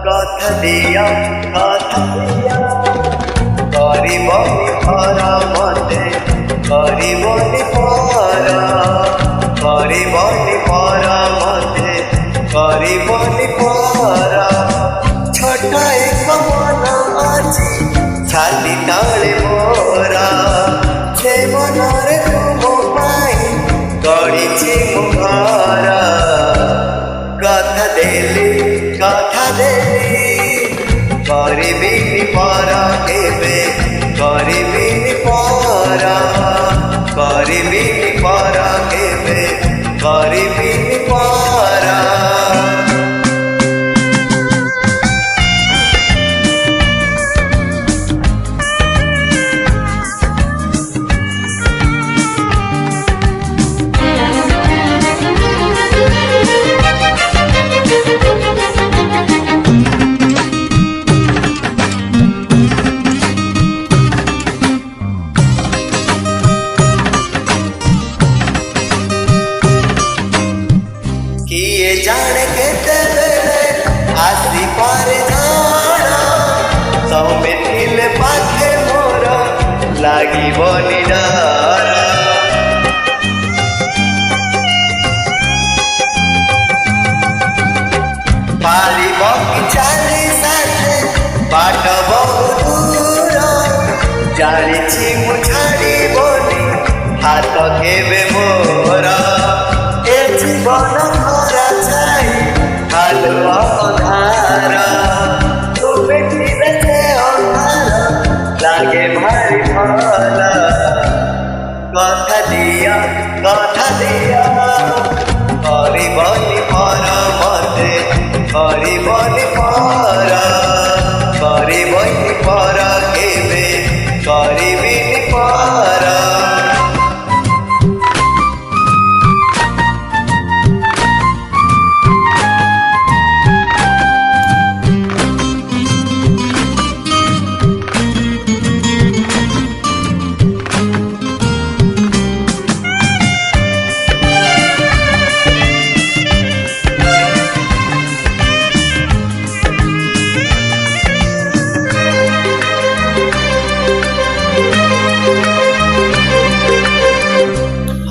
কথা দিয়া করিবনি পরা মতে করিবনি পরা করিবনি পরা মতে করিবনি পরা ছোট এক মন আজি ছাতি তলে মোরা সে মনরে তুম পাই গড়িছি মু ঘর কথা দেলি করিবিনি পরা কেবে করিবিনি পরা করিবিনি পরা কেবে করিবিনি পরা किए जाने केते बेले आसी पारे जाना सौमे थिले पाखे मोर लागी बनी डारा पाली बकी चाली साथे बाट बहु दूर जानिछि मु छाड़ी बनी हाथ केबे मोरा ए जीवन अंधारा तुमे धीरे से अंधारा लागे भारी भला कथा दिया करिबनि परा मते करिबनि परा करिबनि परा केबे करिबिनि परा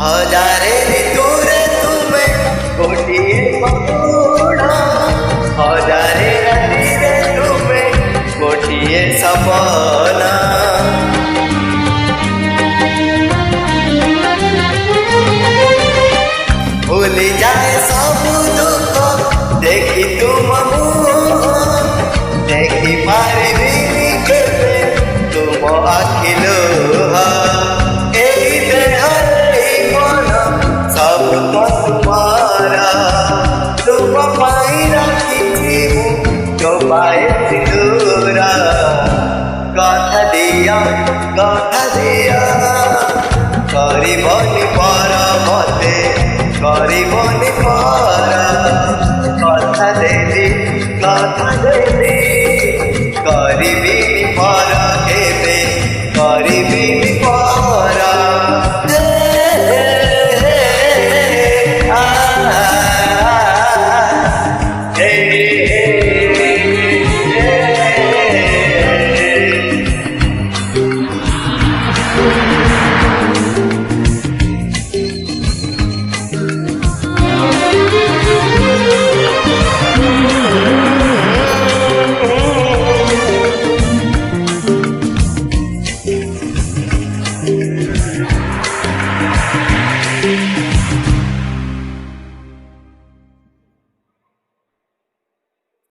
हजारे ऋतुरे तुमे गोटिए पकोड़ा हजारे रातिरे तुमे गोटिए सपना भूली जाए सब दुख देखी तुम मुँह देखी पारिबिनी केबे तुम आखि लुहा तुम्हारा तुम पाई रखी जो पाए सिंदूरा कथा दिया करिबनि परा मते करिबनि परा कथा देली करिबिनि परा